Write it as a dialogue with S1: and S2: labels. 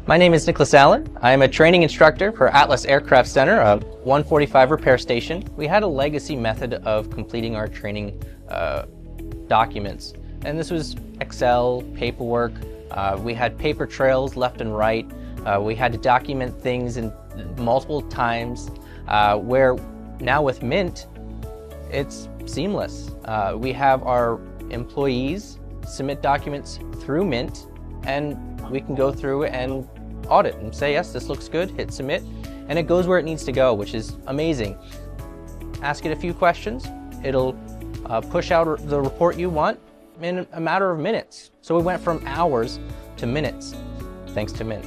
S1: My name is Nicholas Allen. I am a training instructor for Atlas Aircraft Center, a 145 repair station. We had a legacy method of completing our training documents, and this was Excel, paperwork. We had paper trails left and right. We had to document things in multiple times, where now with Mint, it's seamless. We have our employees submit documents through Mint, and we can go through and audit and say, yes, this looks good, hit submit, and it goes where it needs to go, which is amazing. Ask it a few questions, it'll push out the report you want in a matter of minutes. So we went from hours to minutes, thanks to Mint.